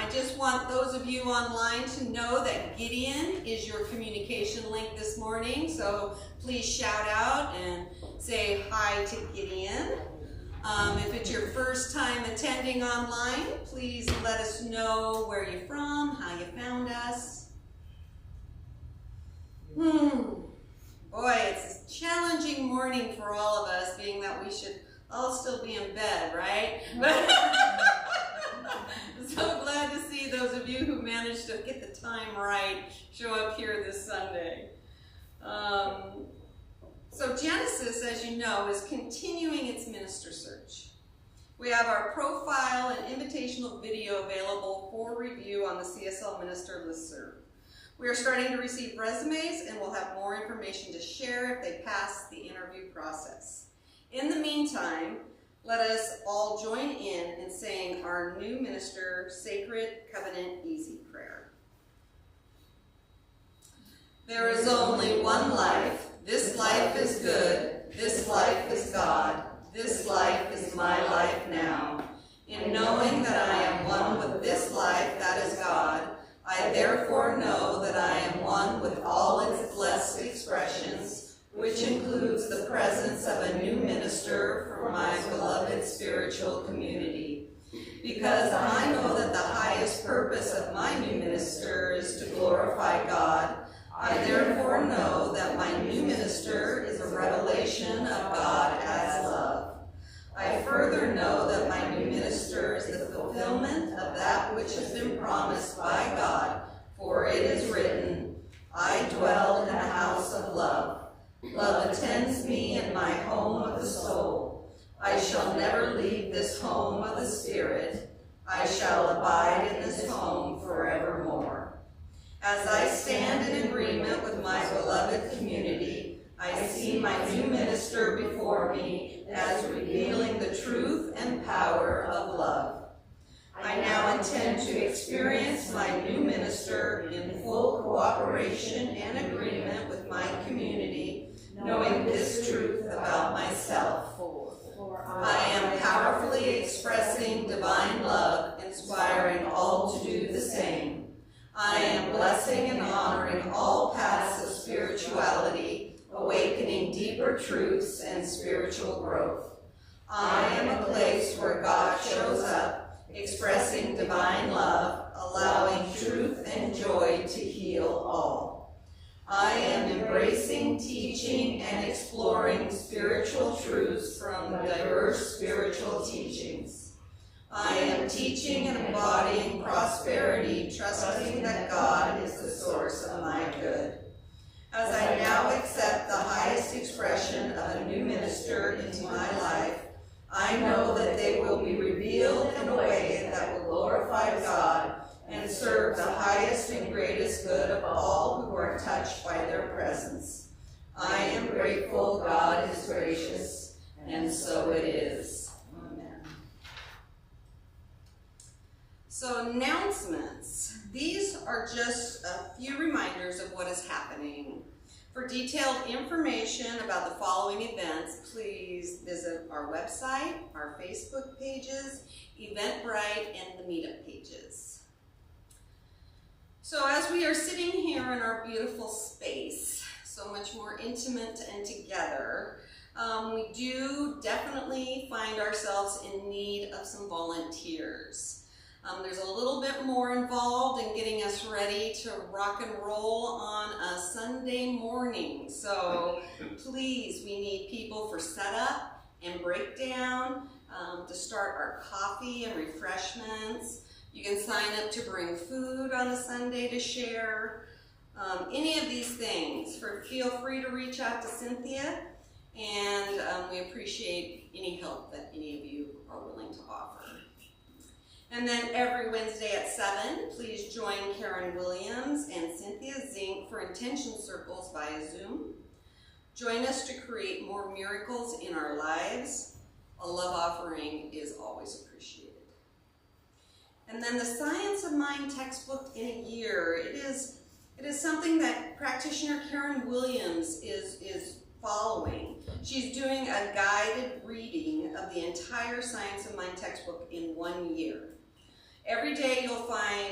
I just want those of you online to know that Gideon is your communication link this morning, so please shout out and say hi to Gideon. If it's your first time attending online, please let us know where you're from, how you found us. Boy, it's a challenging morning for all of us, being that we should all still be in bed, right? So glad to see those of you who managed to get the time right show up here this Sunday. So Genesis, as you know, is continuing its minister search. We have our profile and invitational video available for review on the CSL Minister listserv. We are starting to receive resumes, and we'll have more information to share if they pass the interview process. In the meantime, let us all join in saying our new minister Sacred Covenant Easy Prayer. There is only one life. This life is good. This life is God. This life is my life now. In knowing that I am one with this life that is God, I therefore know that I am one with all its blessed expressions, which includes the presence of a new minister for my beloved spiritual community. Because I know that the highest purpose of my new minister is to glorify God, I therefore know that my new minister is a revelation of God as love. I further know that my new minister is the fulfillment of that which has been promised by God, for it is written, I dwell in a house of love. Love attends me in my home of the soul. I shall never leave this home of the Spirit. I shall abide in this home forevermore. As I stand in agreement with my beloved community, I see my new minister before me as revealing the truth and power of love. I now intend to experience my new minister in full cooperation and agreement with my community, knowing this truth about myself. I am powerfully expressing divine love, inspiring all to do the same. I am blessing and honoring all paths of spirituality, awakening deeper truths and spiritual growth. I am a place where God shows up, expressing divine love, allowing truth and joy to heal all. I am embracing, teaching, and exploring spiritual truths from diverse spiritual teachings. I am teaching and embodying prosperity, trusting that God is the source of my good. As I now accept the highest expression of a new minister into my life, I know that they will be revealed in a way that will glorify God and serve the highest and greatest good of all who are touched by their presence. I am grateful God is gracious, and so it is. Amen. So announcements. These are just a few reminders of what is happening. For detailed information about the following events, please visit our website, our Facebook pages, Eventbrite, and the Meetup pages. So as we are sitting here in our beautiful space, so much more intimate and together, we do definitely find ourselves in need of some volunteers. There's a little bit more involved in getting us ready to rock and roll on a Sunday morning. So please, we need people for setup and breakdown, to start our coffee and refreshments. You can sign up to bring food on a Sunday to share. Any of these things, feel free to reach out to Cynthia, and we appreciate any help that any of you are willing to offer. And then every Wednesday at 7, please join Karen Williams and Cynthia Zink for intention circles via Zoom. Join us to create more miracles in our lives. A love offering is always appreciated. And then the Science of Mind textbook in a year. It is something that practitioner Karen Williams is following. She's doing a guided reading of the entire Science of Mind textbook in 1 year. Every day you'll find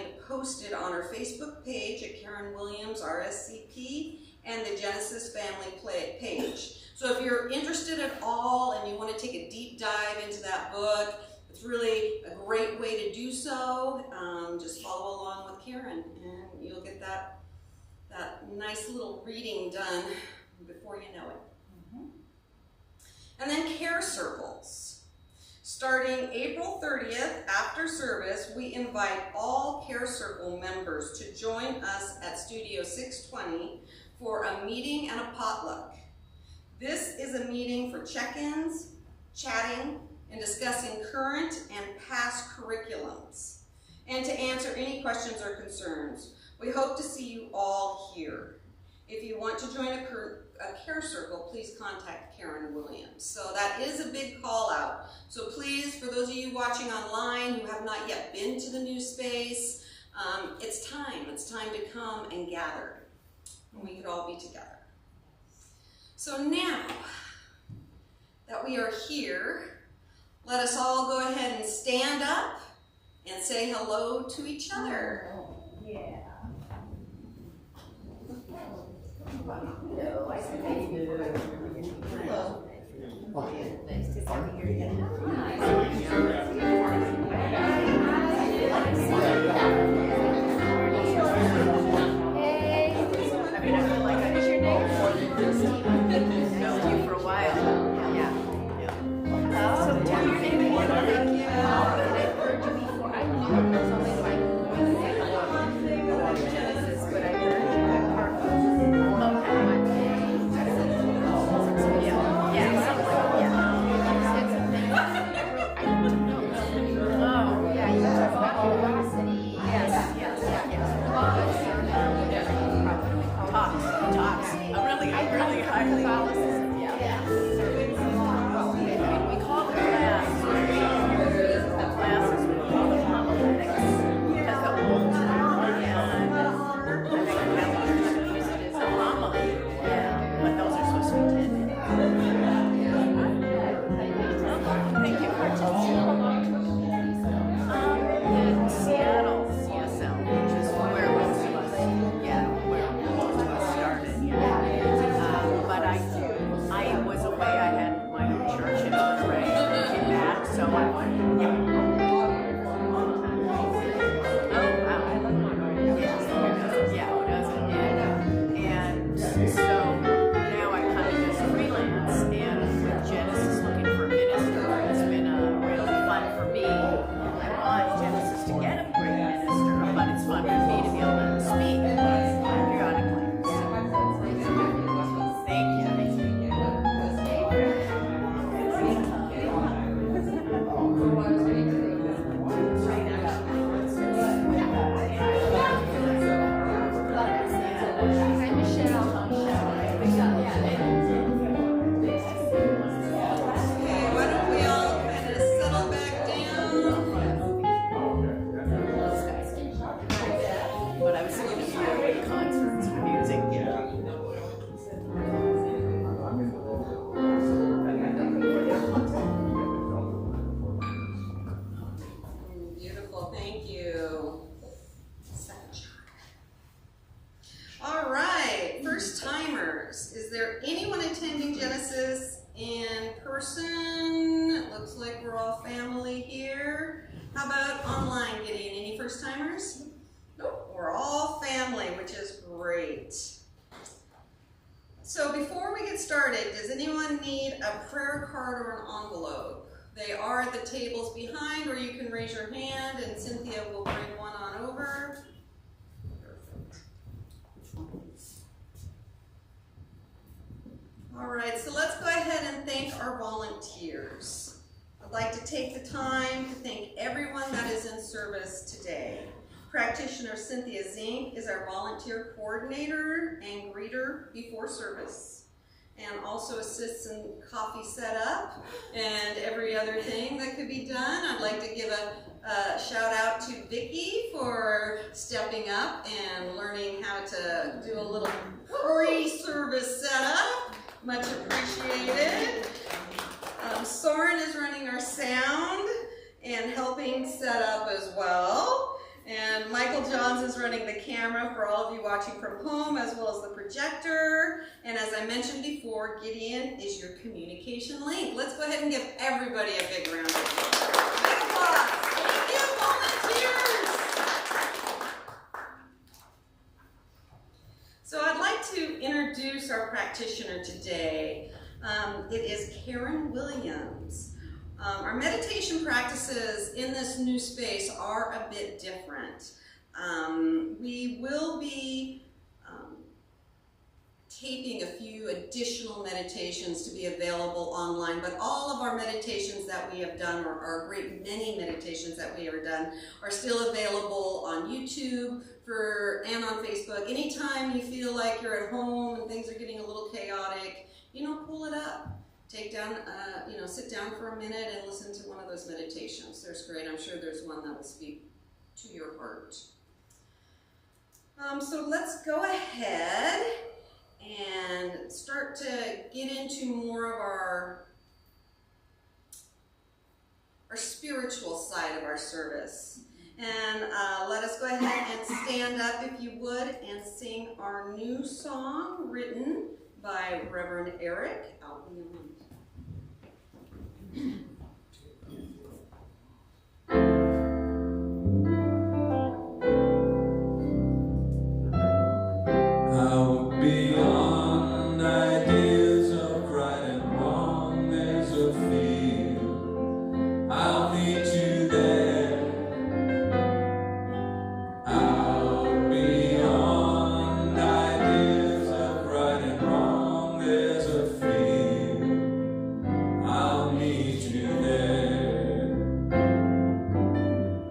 posted on our Facebook page at Karen Williams, RSCP, and the Genesis Family page. So if you're interested at all and you want to take a deep dive into that book, it's really a great way to do so. Just follow along with Karen and you'll get that nice little reading done before you know it. And then care circles. Starting April 30th after service, we invite all care circle members to join us at Studio 620 for a meeting and a potluck. This is a meeting for check-ins, chatting, and discussing current and past curriculums, and to answer any questions or concerns. We hope to see you all here. If you want to join a care circle, please contact Karen Williams. So that is a big call out. So please, for those of you watching online who have not yet been to the new space, it's time. It's time to come and gather, and we could all be together. So now that we are here, let us all go ahead and stand up and say hello to each other. Yeah. Hello, I said hello. Hello. Nice to see you again. Hey. I mean, I feel like I was your name. Known you for a while. Yeah. Hello. So tell your name again. Thank you. I've heard you before. I knew it was only like Genesis, but I heard Catholicism, yeah. We call it class. The classes we call them homiletics because the old and I think the Catholic Church uses it as a homily. Yeah, but those are supposed to be 10 minutes. Thank you for in Seattle, CSL, which is where most of us, where most of us started, but I was away. I had my own church in Monterey and came back, so I went. And so now I kind of just freelance, and with Genesis looking for a minister, it's been real fun for me. I want Genesis to get a great minister, but it's fun for me to be able to speak periodically. Thank you. But I was thinking of you at concerts and music. Beautiful, thank you. All right, first timers. Is there anyone attending Genesis in person? It looks like we're all family here. How about online, Gideon? Any first timers? Nope, we're all family, which is great. So before we get started, does anyone need a prayer card or an envelope? They are at the tables behind, or you can raise your hand and Cynthia will bring one on over. Perfect. All right, so let's go ahead and thank our volunteers. I'd like to take the time to thank everyone that is in service today. Practitioner Cynthia Zink is our volunteer coordinator and greeter before service, and also assists in coffee setup and every other thing that could be done. I'd like to give a shout out to Vicki for stepping up and learning how to do a little pre-service setup. Much appreciated. Soren is running our sound and helping set up as well. And Michael Johns camera for all of you watching from home, as well as the projector. And as I mentioned before, Gideon is your communication link. Let's go ahead and give everybody a big round of applause. Big applause. Thank you, volunteers. So I'd like to introduce our practitioner today. It is Karen Williams. Our meditation practices in this new space are a bit different. We will be taping a few additional meditations to be available online, but all of our meditations that we have done, or our great many meditations that we have done, are still available on YouTube and on Facebook. Anytime you feel like you're at home and things are getting a little chaotic, pull it up. Take down, sit down for a minute and listen to one of those meditations. There's great. I'm sure there's one that will speak to your heart. So let's go ahead and start to get into more of our spiritual side of our service. And let us go ahead and stand up, if you would, and sing our new song written by Reverend Eric out beyond. Out beyond ideas of right and wrong, there's a field. I'll meet you there. Out beyond ideas of right and wrong, there's a field. I'll meet you there.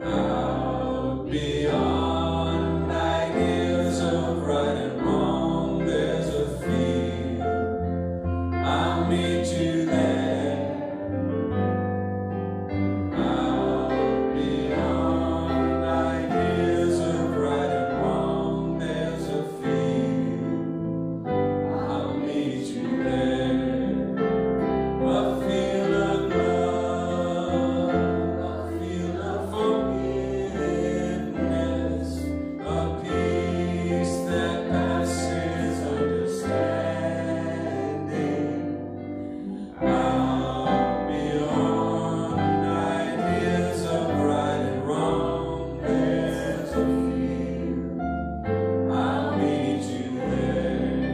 Out beyond ideas of right and wrong, there's a field. I'll meet you there. Out beyond ideas of right and wrong, there's a field. I'll meet you there. A field of love, a field of forgiveness, a peace that passes understanding. Out beyond ideas of right and wrong, there's a field. I'll meet you there.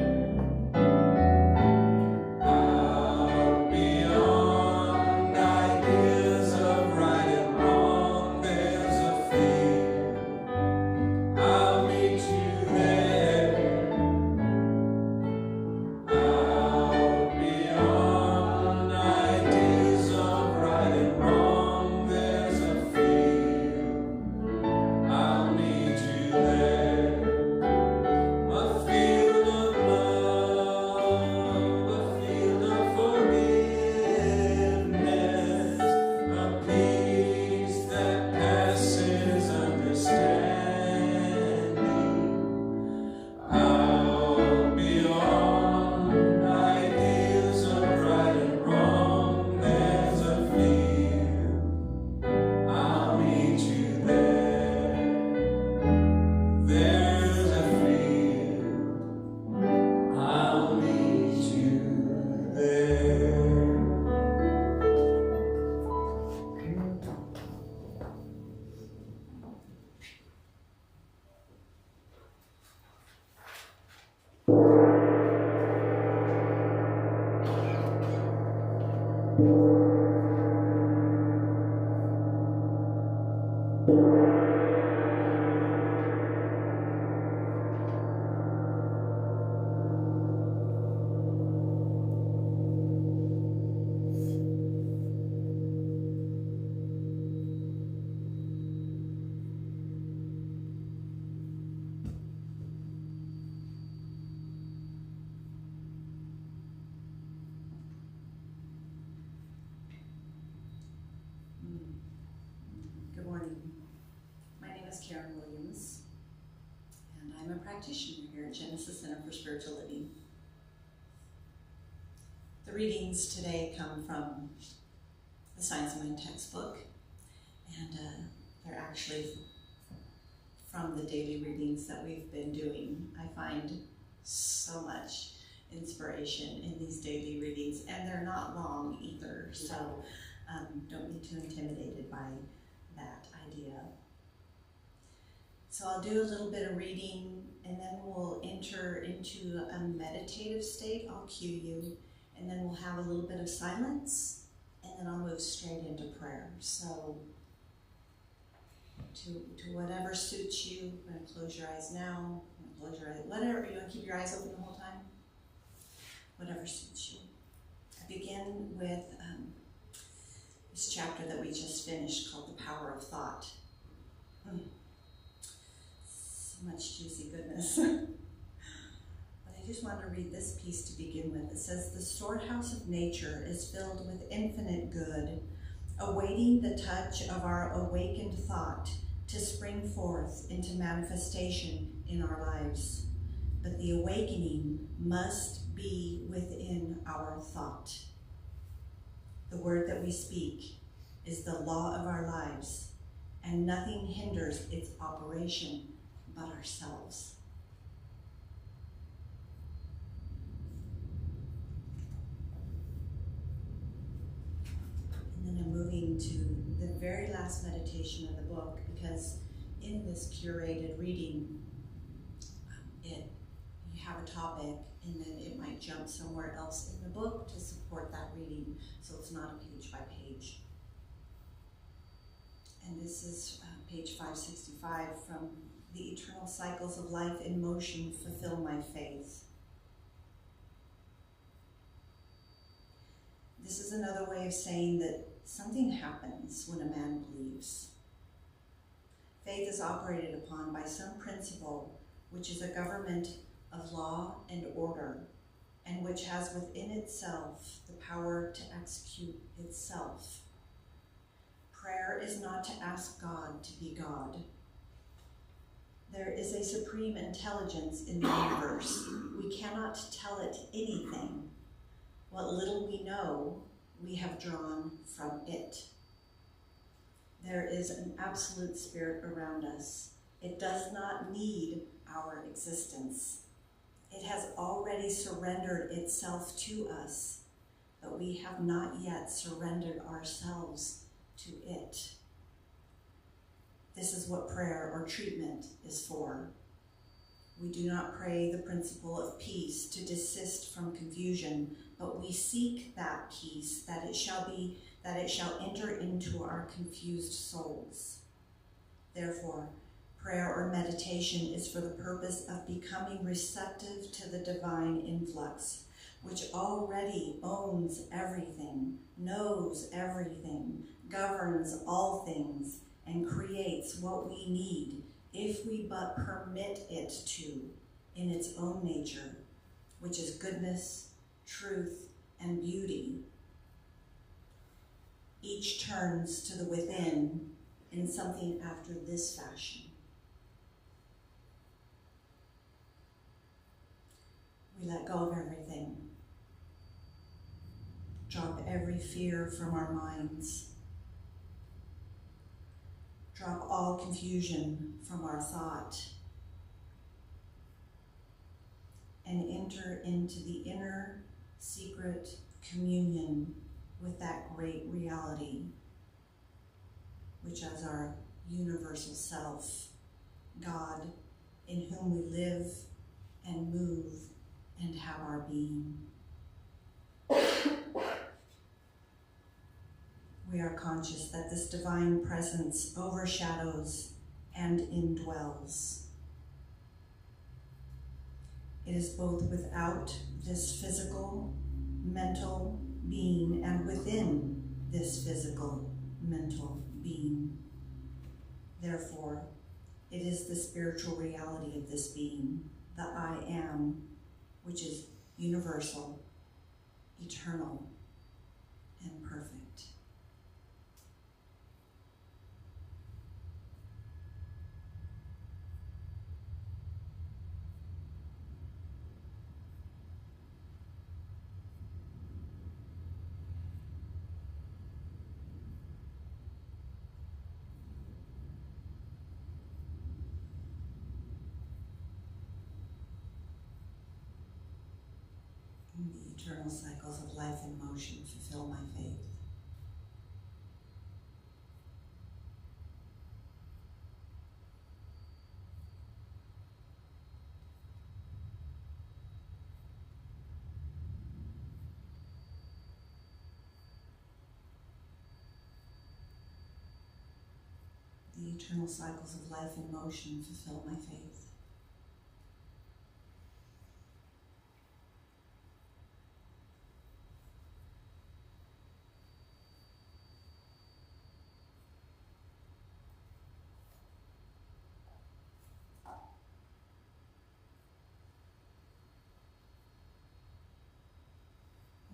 Out beyond ideas of right and wrong, there's a field. I'll meet you there. Out beyond ideas of right and wrong, there's a field. I'll meet you there. A field of love, a field of forgiveness, a peace that passes understanding. Out beyond ideas of right and wrong, there's a field. I'll meet you there. There's a field. I'll meet you there. Good morning. My name is Karen Williams, and I'm a practitioner here at Genesis Center for Spiritual Living. The readings today come from the Science of Mind textbook, and they're actually from the daily readings that we've been doing. I find so much inspiration in these daily readings, and they're not long either, so don't be too intimidated by that idea. So I'll do a little bit of reading, and then we'll enter into a meditative state. I'll cue you, and then we'll have a little bit of silence, and then I'll move straight into prayer. So to whatever suits you. I'm going to close your eyes now. I'm going to close your eyes. Whatever, you want to keep your eyes open the whole time? Whatever suits you. I begin with this chapter that we just finished called The Power of Thought. So much juicy goodness. But I just want to read this piece to begin with. It says, "The storehouse of nature is filled with infinite good, awaiting the touch of our awakened thought to spring forth into manifestation in our lives. But the awakening must be within our thought. The word that we speak is the law of our lives, and nothing hinders its operation but ourselves." And then I'm moving to the very last meditation of the book, because in this curated reading, you have a topic, and then it might jump somewhere else in the book to support that reading, so it's not a page by page. And this is page 565 from "The Eternal Cycles of Life in Motion Fulfill My Faith." This is another way of saying that something happens when a man believes. Faith is operated upon by some principle which is a government of law and order, and which has within itself the power to execute itself. Prayer is not to ask God to be God. There is a supreme intelligence in the universe. We cannot tell it anything. What little we know, we have drawn from it. There is an absolute spirit around us. It does not need our existence. It has already surrendered itself to us, but we have not yet surrendered ourselves to it. This is what prayer or treatment is for. We do not pray the principle of peace to desist from confusion, but we seek that peace, that it shall enter into our confused souls. Therefore, prayer or meditation is for the purpose of becoming receptive to the divine influx, which already owns everything, knows everything, governs all things, and creates what we need if we but permit it to in its own nature, which is goodness, truth, and beauty. Each turns to the within in something after this fashion. We let go of everything. Drop every fear from our minds. Drop all confusion from our thought. And enter into the inner secret communion with that great reality, which is our universal self, God, in whom we live and move and have our being. We are conscious that this divine presence overshadows and indwells. It is both without this physical, mental being and within this physical, mental being. Therefore, it is the spiritual reality of this being, the I am, which is universal, eternal, and perfect. The eternal cycles of life and motion fulfill my faith. The eternal cycles of life and motion fulfill my faith.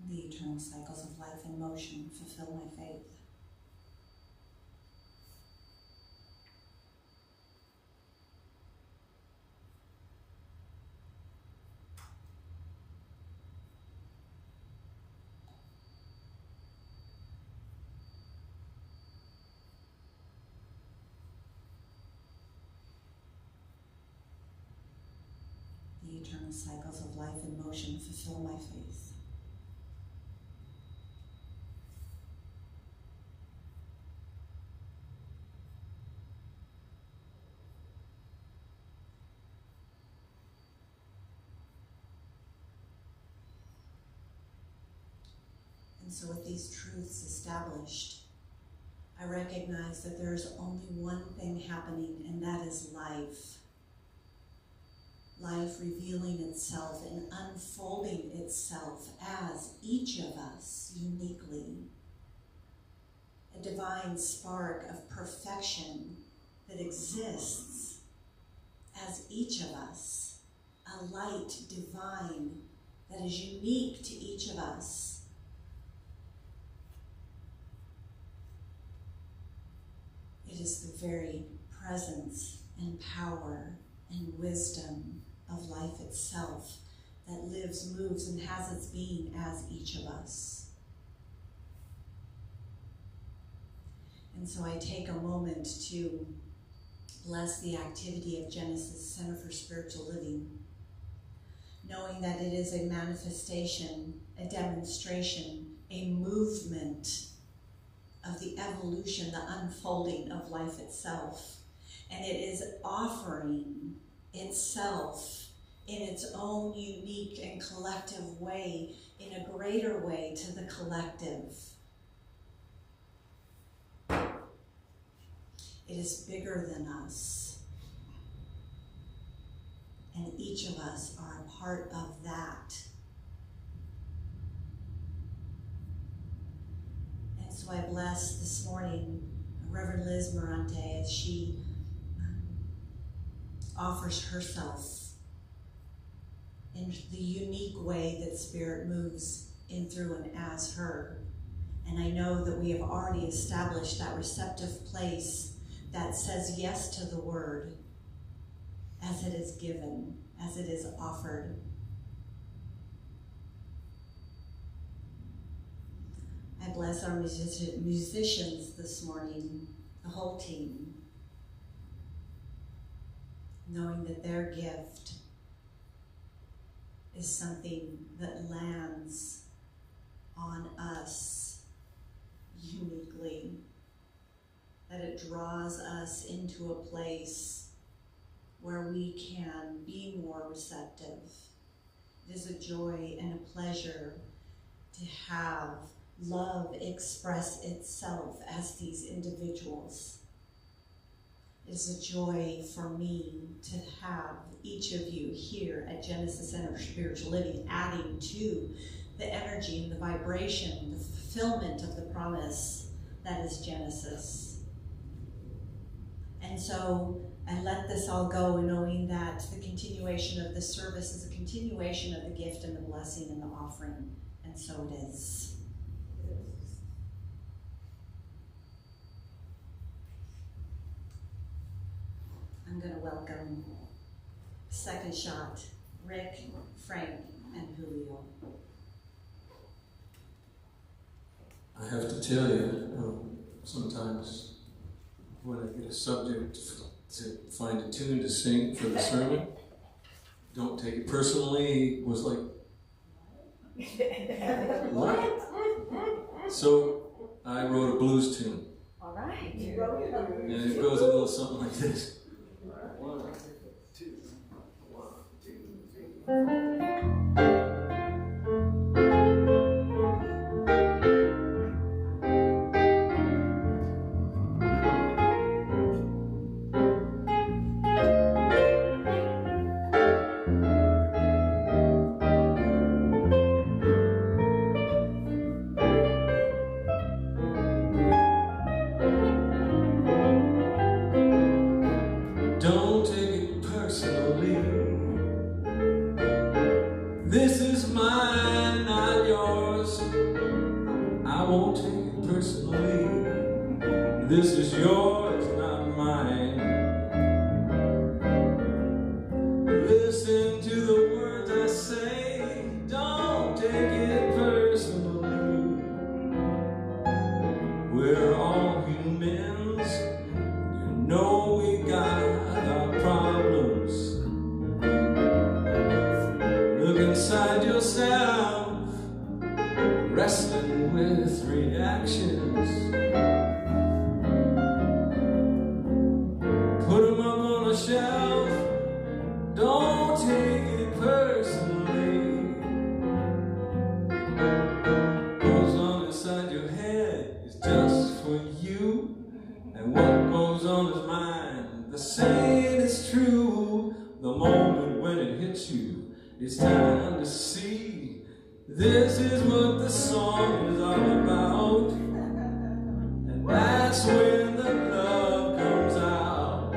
The eternal cycles of life and motion fulfill my faith. The eternal cycles of life and motion fulfill my faith. And so with these truths established, I recognize that there is only one thing happening, and that is life. Life revealing itself and unfolding itself as each of us uniquely. A divine spark of perfection that exists as each of us. A light divine that is unique to each of us. It is the very presence and power and wisdom of life itself that lives, moves, and has its being as each of us. And so I take a moment to bless the activity of Genesis Center for Spiritual Living, knowing that it is a manifestation, a demonstration, a movement of the evolution, the unfolding of life itself. And it is offering itself in its own unique and collective way, in a greater way to the collective. It is bigger than us. And each of us are a part of that. And so I bless this morning Reverend Liz Mirante as she offers herself in the unique way that Spirit moves in, through, and as her. And I know that we have already established that receptive place that says yes to the word as it is given, as it is offered. I bless our musicians this morning, the whole team, knowing that their gift is something that lands on us uniquely, that it draws us into a place where we can be more receptive. It is a joy and a pleasure to have love express itself as these individuals. It is a joy for me to have each of you here at Genesis Center for Spiritual Living, adding to the energy and the vibration, the fulfillment of the promise that is Genesis. And so I let this all go knowing that the continuation of this service is a continuation of the gift and the blessing and the offering. And so it is. I'm going to welcome Second Shot, Rick, Frank, and Julio. I have to tell you, sometimes when I get a subject to find a tune to sing for the sermon, don't take it personally. It was like What? So I wrote a blues tune. All right. And it goes a little something like this. 1, 2, 1, 2, 3. Don't take it personally. This is mine, not yours. I won't take it personally. This is yours, not mine. Listen to the words I say. Don't take it personally. We're all humans. You know we got our problems. Look inside yourself, wrestling with reactions. Put them up on a shelf. Don't take it personally. Goes on inside your head is just for you. And what goes on his mind, the saying is true. The moment when it hits you, it's time to see. This is what the song is all about. And that's when the love comes out.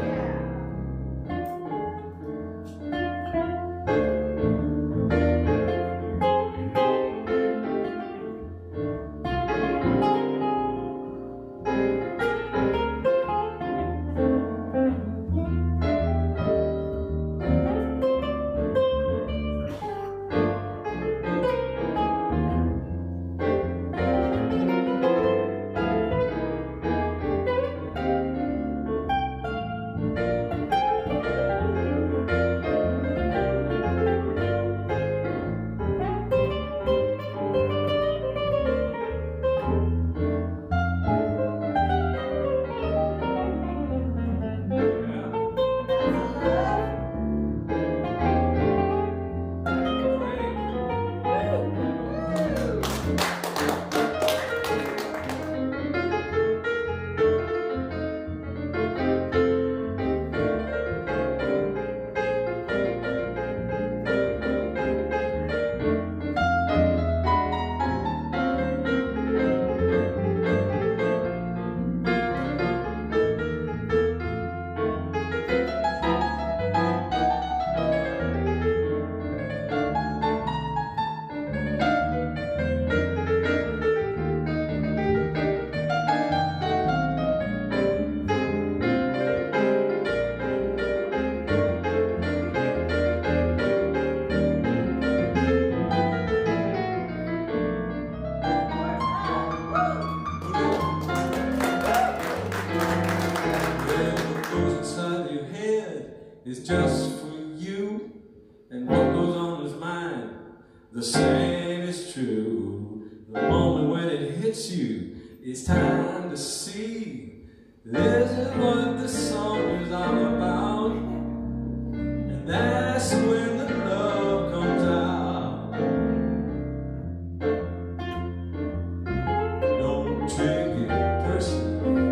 Is just for you, and what goes on is mine. The same is true. The moment when it hits you, it's time to see. This is what the song is all about, and that's when the love comes out. Don't take it personally.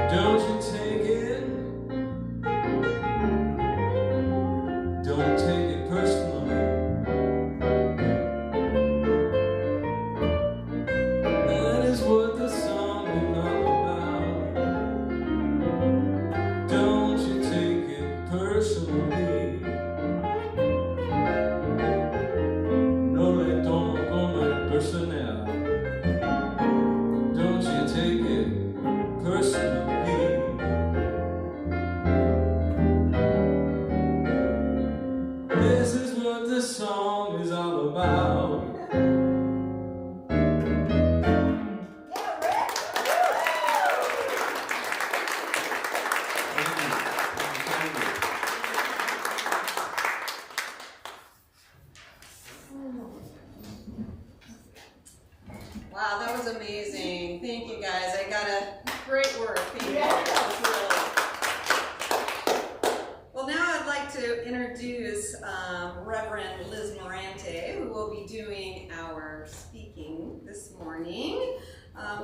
Don't you take it? Don't take it personally. That is what the song is all about. morning.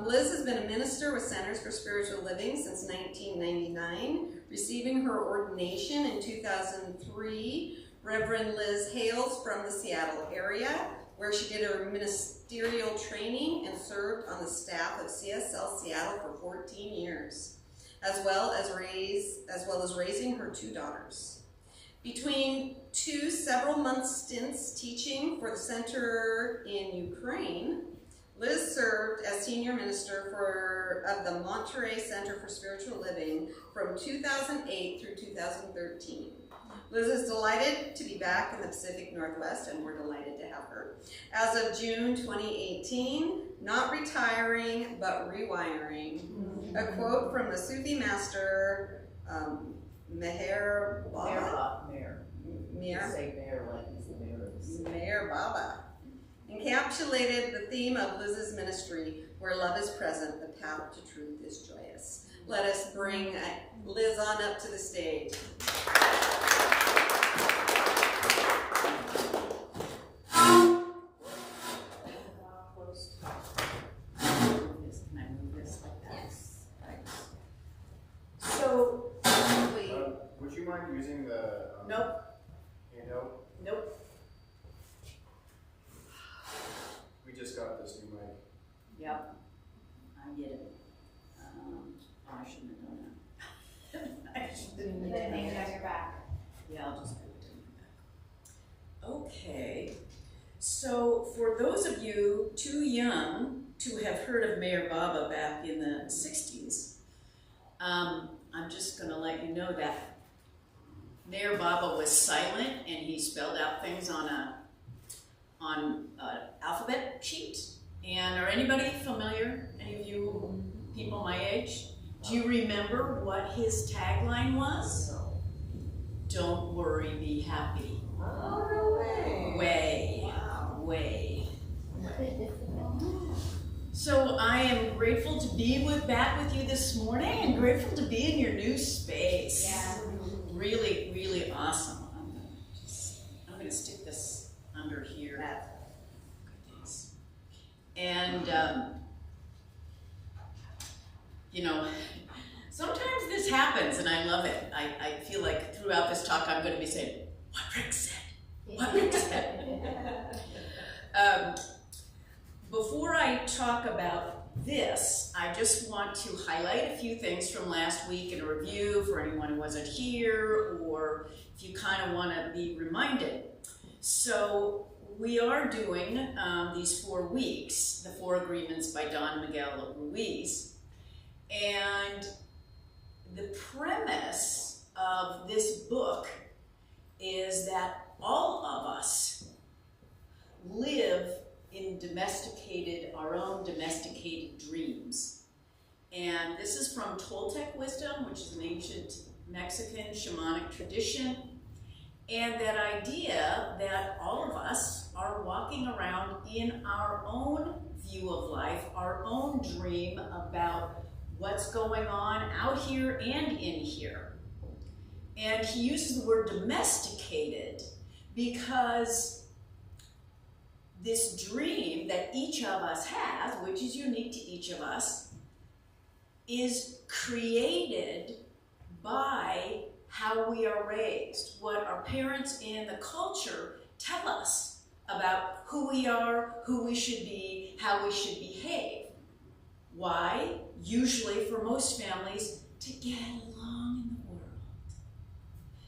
Liz has been a minister with Centers for Spiritual Living since 1999, receiving her ordination in 2003. Reverend Liz hails from the Seattle area, where she did her ministerial training and served on the staff of CSL Seattle for 14 years, as well as raising her 2 daughters. Between 2 several-month stints teaching for the center in Ukraine, Liz served as senior minister of the Monterey Center for Spiritual Living from 2008 through 2013. Liz is delighted to be back in the Pacific Northwest, and we're delighted to have her. As of June 2018, not retiring, but rewiring. A quote from the Sufi master, Meher Baba. Meher Baba. Encapsulated the theme of Liz's ministry, where love is present, the path to truth is joyous. Let us bring Liz on up to the stage. Would you mind using the Nope. handheld? Nope. We just got this new mic. Yep. I get it. I shouldn't have done that. I shouldn't have done that. Your back. Yeah, I'll just put it in my back. Okay. So for those of you too young to have heard of Meher Baba back in the 60s, I'm just going to let you know that Meher Baba was silent, and he spelled out things on an alphabet sheet. And are anybody familiar? Any of you people my age? Do you remember what his tagline was? Don't worry, be happy. Oh, no way. Way. Wow. Way. So I am grateful to be back with you this morning, and grateful to be in your new space. Yeah. Really, really awesome. I'm gonna stick this under here. And you know, sometimes this happens, and I love it. I feel like throughout this talk, I'm going to be saying, "What Rick said." What Rick said. Before I talk about this, I just want to highlight a few things from last week in a review for anyone who wasn't here, or if you kind of want to be reminded. So we are doing these 4 weeks, the 4 Agreements by Don Miguel Ruiz, and the premise of this book is that all of us live in our own domesticated dreams. And this is from Toltec wisdom, which is an ancient Mexican shamanic tradition. And that idea that all of us are walking around in our own view of life, our own dream about what's going on out here and in here. And he uses the word domesticated because this dream that each of us has, which is unique to each of us, is created by how we are raised, what our parents and the culture tell us about who we are, who we should be, how we should behave. Why? Usually for most families, to get along in the world.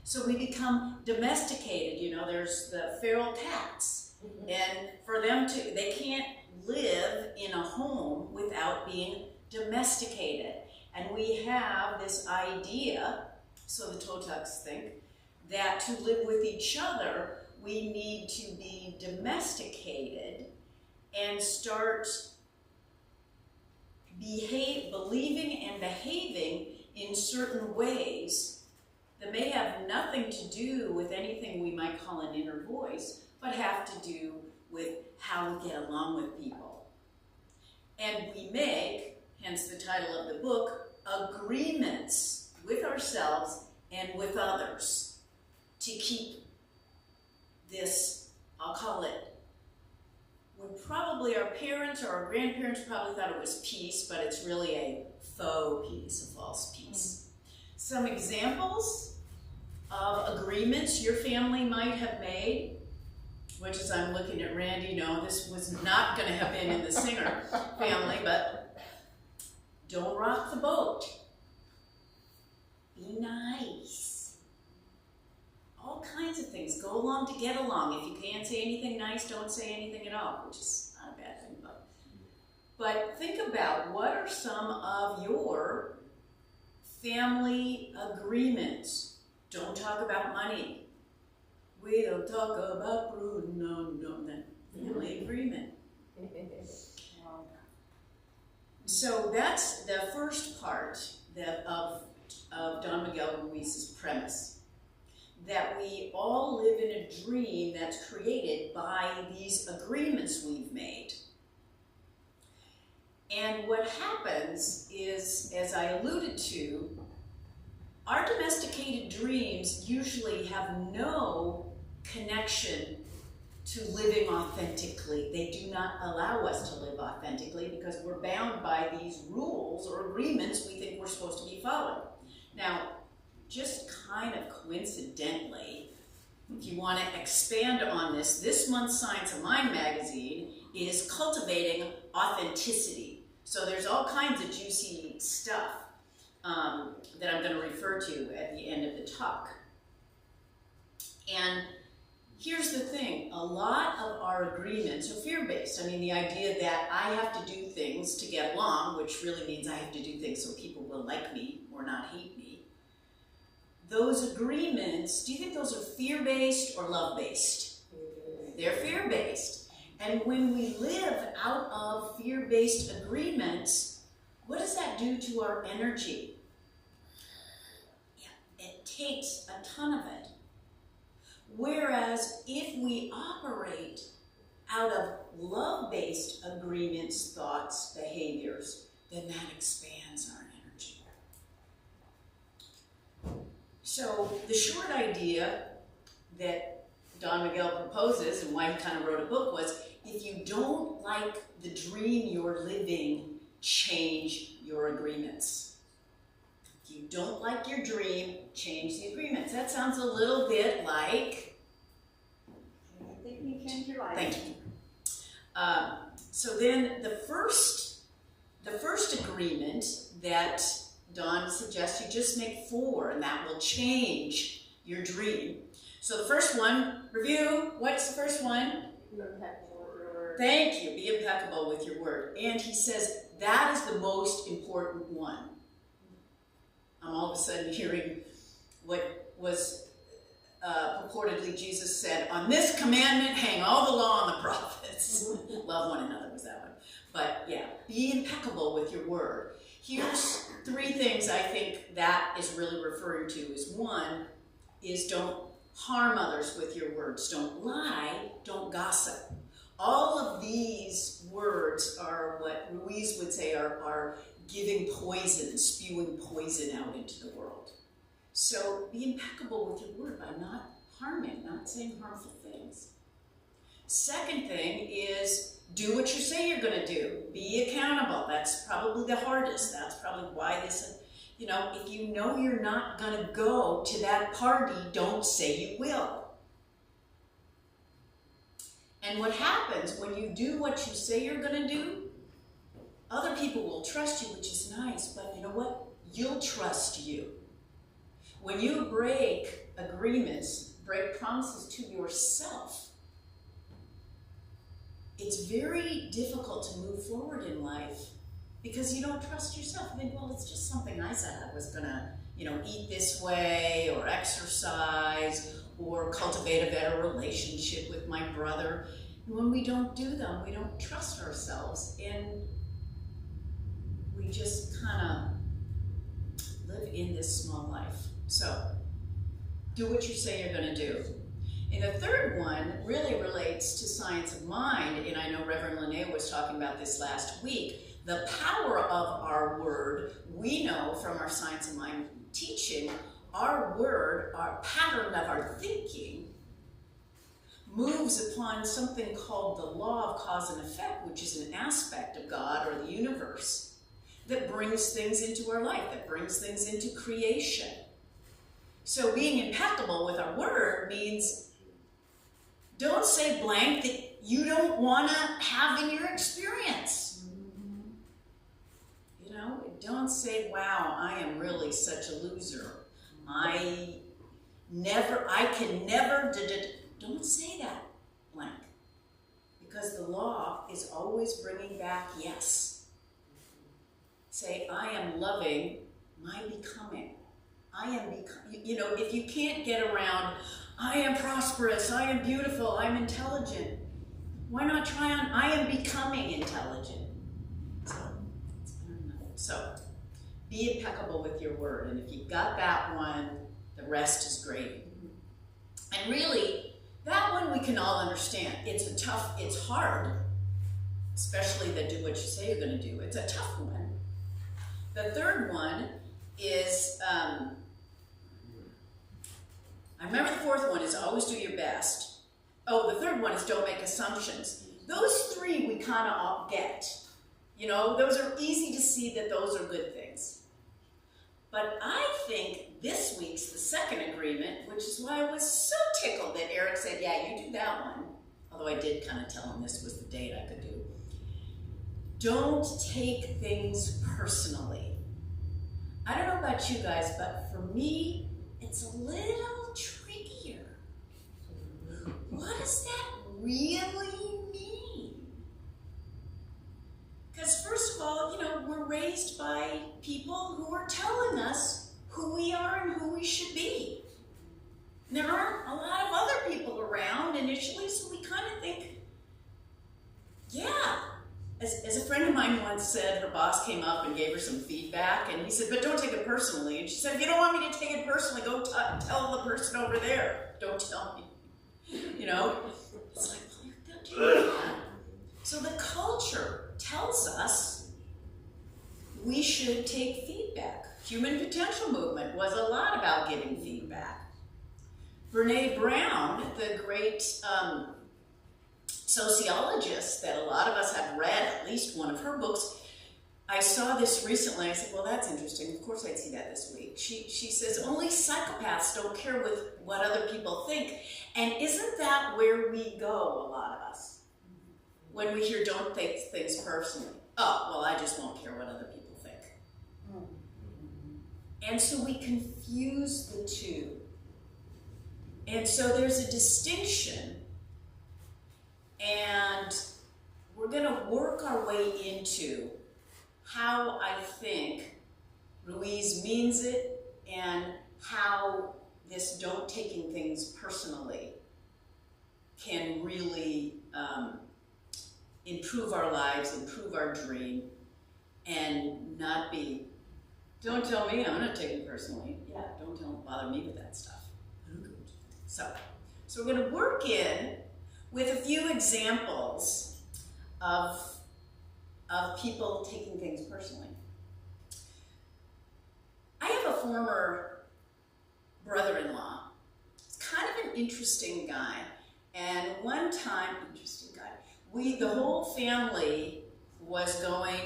So we become domesticated. You know, there's the feral cats. And for them they can't live in a home without being domesticated. And we have this idea, so the Toltecs think, that to live with each other, we need to be domesticated and start believing and behaving in certain ways that may have nothing to do with anything we might call an inner voice, but have to do with how we get along with people. And we make, hence the title of the book, agreements with ourselves and with others to keep this, I'll call it, when probably our parents or our grandparents probably thought it was peace, but it's really a faux peace, a false peace. Some examples of agreements your family might have made, which is, I'm looking at Randy, no, this was not going to have been in the Singer family, but don't rock the boat. Be nice. All kinds of things. Go along to get along. If you can't say anything nice, don't say anything at all, which is not a bad thing. But think about, what are some of your family agreements? Don't talk about money. We don't talk about food. No, that family agreement. So that's the first part of Don Miguel Ruiz's premise, that we all live in a dream that's created by these agreements we've made. And what happens is, as I alluded to, our domesticated dreams usually have no connection to living authentically. They do not allow us to live authentically because we're bound by these rules or agreements we think we're supposed to be following. Now, just kind of coincidentally, if you want to expand on this, this month's Science of Mind magazine is cultivating authenticity. So there's all kinds of juicy stuff that I'm going to refer to at the end of the talk. And here's the thing, a lot of our agreements are fear-based. I mean, the idea that I have to do things to get along, which really means I have to do things so people will like me or not hate me. Those agreements, do you think those are fear-based or love-based? They're fear-based. And when we live out of fear-based agreements, what does that do to our energy? Yeah, it takes a ton of it. Whereas if we operate out of love-based agreements, thoughts, behaviors, then that expands our energy. So the short idea that Don Miguel proposes, and why he kind of wrote a book, was if you don't like the dream you're living, change your agreements. If you don't like your dream, change the agreements. That sounds a little bit like... Anything you change your life. Thank you. So then the first agreement that Don suggests you just make 4, and that will change your dream. So the first one, review, what's the first one? Be impeccable with your word. Thank you, be impeccable with your word. And he says that is the most important one. I'm all of a sudden hearing what was purportedly Jesus said, on this commandment hang all the law and the prophets. Love one another was that one. But yeah, be impeccable with your word. Here's 3 things I think that is really referring to. Is one, is don't harm others with your words. Don't lie, don't gossip. All of these words are what Ruiz would say are giving poison, spewing poison out into the world. So be impeccable with your word by not harming, not saying harmful things. Second thing is do what you say you're going to do. Be accountable. That's probably the hardest. That's probably why this, you know, if you know you're not going to go to that party, don't say you will. And what happens when you do what you say you're going to do, other people will trust you, which is nice, but you know what? You'll trust you. When you break agreements, break promises to yourself, it's very difficult to move forward in life because you don't trust yourself. You think, well, it's just something I said I was gonna, you know, eat this way or exercise or cultivate a better relationship with my brother. And when we don't do them, we don't trust ourselves and we just kind of live in this small life. So, do what you say you're gonna do. And the third one really relates to science of mind, and I know Reverend Linnea was talking about this last week. The power of our word, we know from our science of mind teaching, our word, our pattern of our thinking, moves upon something called the law of cause and effect, which is an aspect of God or the universe that brings things into our life, that brings things into creation. So being impeccable with our word means don't say blank that you don't want to have in your experience. You know, don't say, wow, I am really such a loser. I can never, don't say that blank. Because the law is always bringing back yes. Say, I am loving my becoming. I am becoming, you know, if you can't get around, I am prosperous, I am beautiful, I'm intelligent. Why not try on, I am becoming intelligent? So, be impeccable with your word. And if you've got that one, the rest is great. And really, that one we can all understand. It's hard, especially the do what you say you're going to do. It's a tough one. The third one is, I remember the fourth one is always do your best. Oh, the third one is don't make assumptions. Those three we kind of all get. You know, those are easy to see that those are good things. But I think this week's the second agreement, which is why I was so tickled that Eric said, yeah, you do that one. Although I did kind of tell him this was the date I could do. Don't take things personally. I don't know about you guys, but for me, it's a little trickier. What does that really mean? Because first of all, you know, we're raised by people who are telling us who we are and who we should be. And there aren't a lot of other people around initially, so we kind of think, yeah. As a friend of mine once said, her boss came up and gave her some feedback, and he said, but don't take it personally. And she said, if you don't want me to take it personally, go tell the person over there. Don't tell me. You know? It's like, well, you're not doing that. So the culture tells us we should take feedback. Human potential movement was a lot about giving feedback. Brene Brown, the great sociologist that a lot of us have read at least one of her books, I saw this recently. I said, well, that's interesting. Of course I'd see that this week. She says, only psychopaths don't care with what other people think. And isn't that where we go, a lot of us? When we hear don't take things personally. Oh, well, I just won't care what other people think. And so we confuse the two. And so there's a distinction, and we're going to work our way into how I think Ruiz means it and how this don't taking things personally can really improve our lives, improve our dream, and not be, don't tell me, I'm not taking it personally. Yeah, don't bother me with that stuff. So we're going to work in with a few examples of people taking things personally. I have a former brother-in-law. He's kind of an interesting guy. And one time, the whole family was going,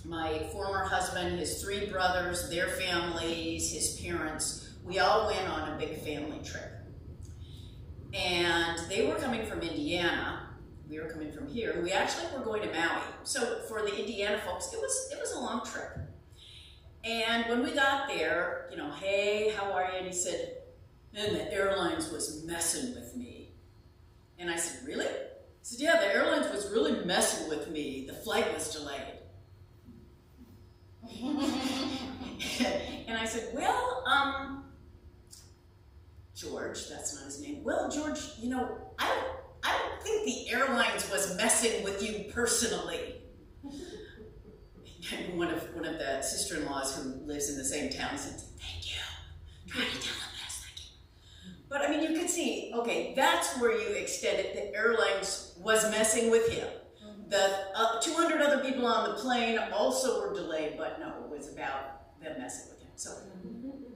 my former husband, his three brothers, their families, his parents, we all went on a big family trip. And they were coming from Indiana. We were coming from here. We actually were going to Maui. So for the Indiana folks, it was a long trip. And when we got there, you know, hey, how are you? And he said, man, the airlines was messing with me. And I said, really? He said, yeah, the airlines was really messing with me. The flight was delayed. And I said, well, George, that's not his name. Well, George, you know, I don't think the airlines was messing with you personally. And one of the sister-in-laws who lives in the same town said, thank you. Try to tell him this, thank you. But I mean, you could see, okay, that's where you extend it. The airlines was messing with him. The 200 other people on the plane also were delayed, but no, it was about them messing with him. So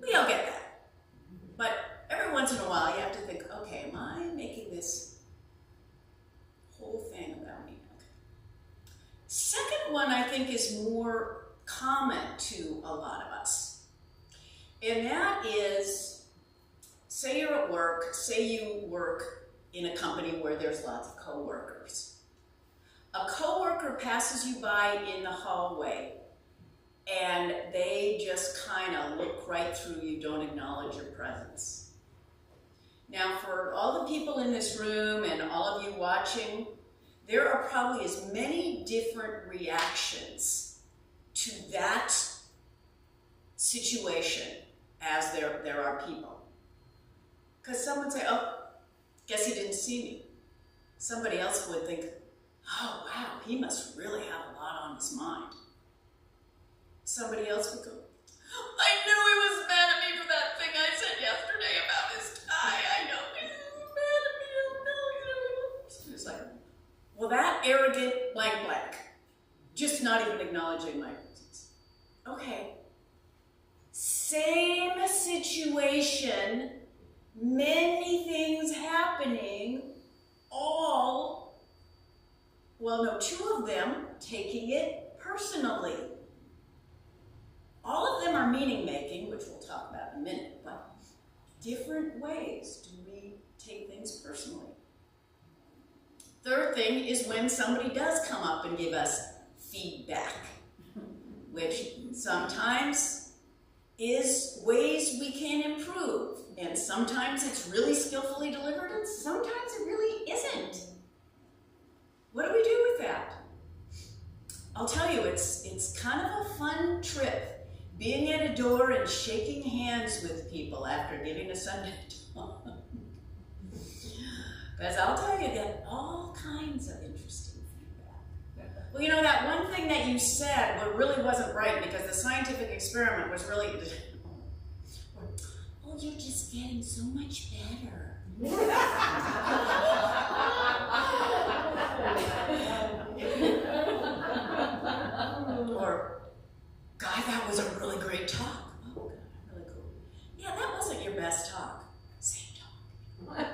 we all get that. But every once in a while, you have to think, okay, am I making is more common to a lot of us. And that is, say you're at work, say you work in a company where there's lots of coworkers. A coworker passes you by in the hallway and they just kind of look right through you, don't acknowledge your presence. Now, for all the people in this room and all of you watching, there are probably as many different reactions to that situation as there are people. Because someone would say, oh, guess he didn't see me. Somebody else would think, oh, wow, he must really have a lot on his mind. Somebody else would go, I knew he was mad at me for that thing I said yesterday about his tie. I know he was mad at me. I know. It's like, well, that arrogant blank blank, just not even acknowledging my presence. Okay. Same situation, many things happening, all, well, no, two of them taking it personally. All of them are meaning making, which we'll talk about in a minute, but different ways do we take things personally. Third thing is when somebody does come up and give us feedback, which sometimes is ways we can improve, and sometimes it's really skillfully delivered, and sometimes it really isn't. What do we do with that? I'll tell you, it's kind of a fun trip, being at a door and shaking hands with people after giving a Sunday talk. Because I'll tell you, that all kinds of interesting feedback. Well, you know, that one thing that you said really wasn't right because the scientific experiment was really, oh, you're just getting so much better. Or, God, that was a really great talk. Oh, God, really cool. Yeah, that wasn't your best talk. Same talk.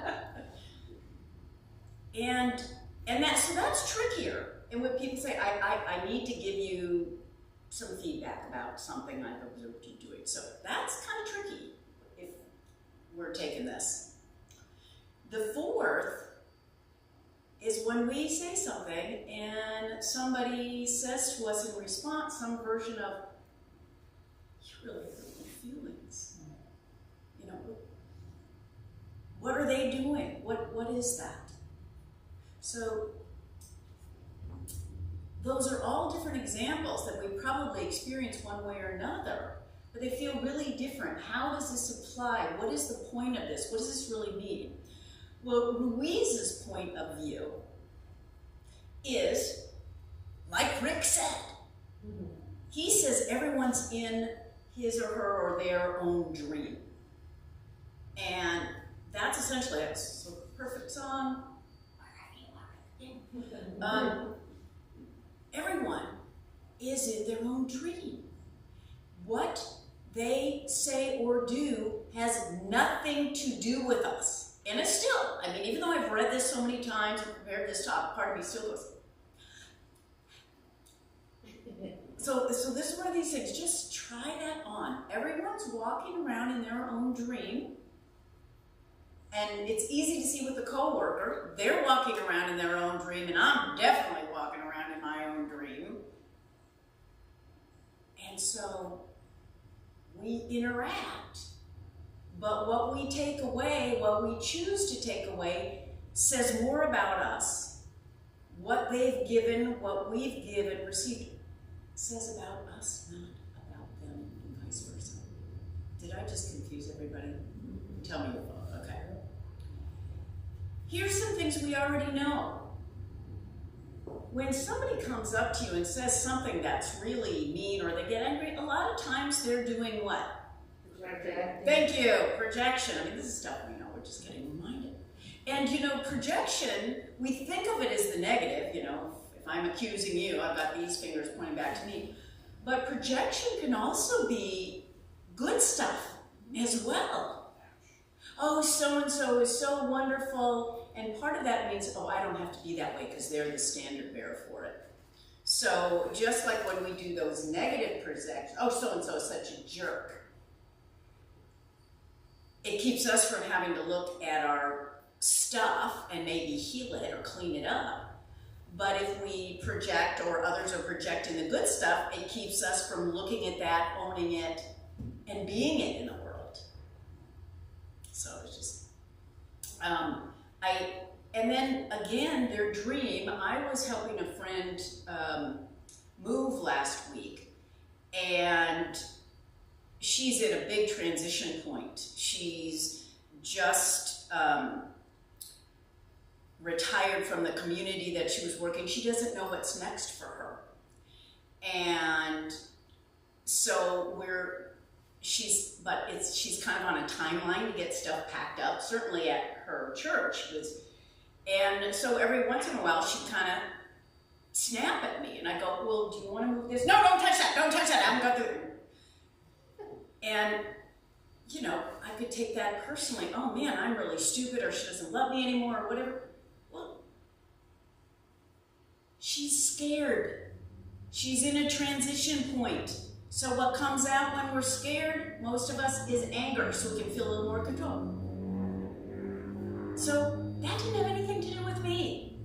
So that's trickier. And when people say, I need to give you some feedback about something I've observed you doing. So that's kind of tricky if we're taking this. The fourth is when we say something and somebody says to us in response some version of, you really hurt my feelings. You know, what are they doing? What is that? So those are all different examples that we probably experience one way or another, but they feel really different. How does this apply? What is the point of this? What does this really mean? Well, Ruiz's point of view is, like Rick said, he says everyone's in his or her or their own dream. And that's essentially a perfect song. Everyone is in their own dream. What they say or do has nothing to do with us. And it's still, I mean, even though I've read this so many times and prepared this talk, part of me still goes. So this is one of these things, just try that on. Everyone's walking around in their own dream. And it's easy to see with the coworker. They're walking around in their own dream, and I'm definitely walking around in my own dream. And so we interact, but what we take away, what we choose to take away, says more about us. What they've given, what we've given, received, says about us, not about them, and vice versa. Did I just confuse everybody? Tell me your thoughts. Okay. Here's some things we already know. When somebody comes up to you and says something that's really mean or they get angry, a lot of times they're doing what? Projecting. Thank you, projection. I mean, this is stuff we know, we're just getting reminded. And you know, projection, we think of it as the negative, you know, if I'm accusing you, I've got these fingers pointing back to me. But projection can also be good stuff as well. Oh, so-and-so is so wonderful, and part of that means, oh, I don't have to be that way because they're the standard bearer for it. So just like when we do those negative projections, oh, so-and-so is such a jerk, it keeps us from having to look at our stuff and maybe heal it or clean it up. But if we project, or others are projecting the good stuff, it keeps us from looking at that, owning it, and being it in the world. So it's just, and then again, their dream, I was helping a friend move last week, and she's at a big transition point. She's just retired from the community that she was working. She doesn't know what's next for her. And so she's kind of on a timeline to get stuff packed up, certainly at her church. And so every once in a while, she'd kind of snap at me, and I go, well, do you want to move this? No, don't touch that, I haven't got the... And, you know, I could take that personally. Oh man, I'm really stupid, or she doesn't love me anymore, or whatever. Well, she's scared. She's in a transition point. So what comes out when we're scared, most of us, is anger, so we can feel a little more control. So that didn't have anything to do with me.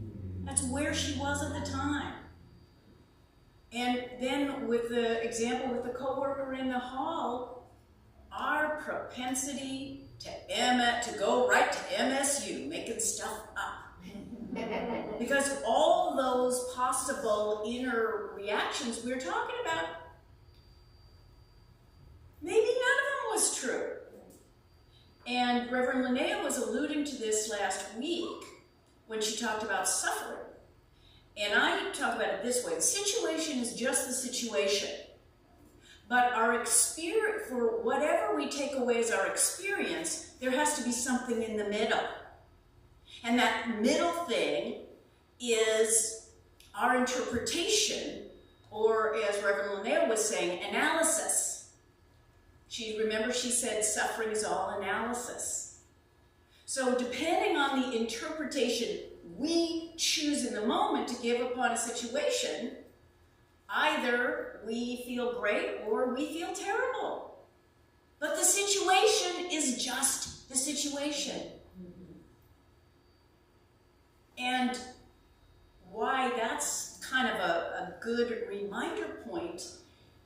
That's where she was at the time. And then with the example with the coworker in the hall, our propensity to go right to MSU, making stuff up. Because all those possible inner reactions we were talking about, maybe none of them was true. And Reverend Linnea was alluding to this last week when she talked about suffering. And I talk about it this way: the situation is just the situation. But our experience, for whatever we take away as our experience, there has to be something in the middle. And that middle thing is our interpretation, or as Reverend Linnea was saying, analysis. Remember she said suffering is all analysis. So depending on the interpretation we choose in the moment to give upon a situation, either we feel great or we feel terrible. But the situation is just the situation. And why that's kind of a good reminder point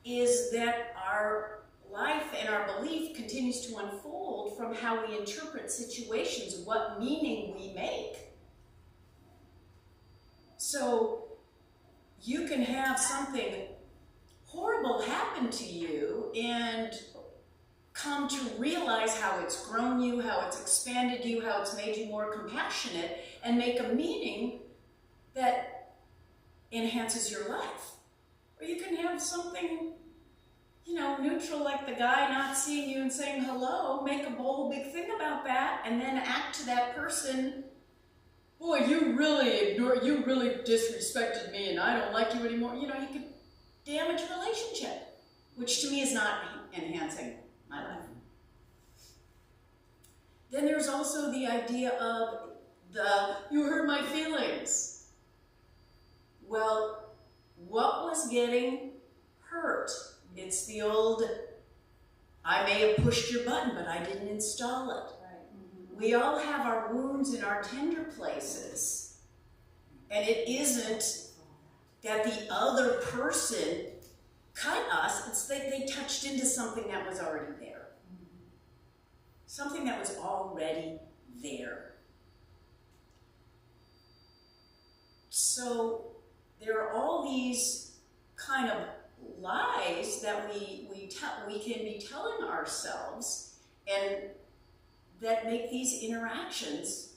is that our life and our belief continues to unfold from how we interpret situations, what meaning we make. So you can have something horrible happen to you and come to realize how it's grown you, how it's expanded you, how it's made you more compassionate, and make a meaning that enhances your life. Or you can have something, you know, neutral, like the guy not seeing you and saying hello, make a whole big thing about that, and then act to that person, boy, you really disrespected me and I don't like you anymore. You know, you could damage a relationship, which to me is not enhancing my life. Then there's also the idea of you hurt my feelings. Well, what was getting hurt? It's the old, I may have pushed your button, but I didn't install it. Right. We all have our wounds in our tender places. And it isn't that the other person cut us, it's that they touched into something that was already there. Something that was already there. So there are all these kind of lies that we can be telling ourselves, and that make these interactions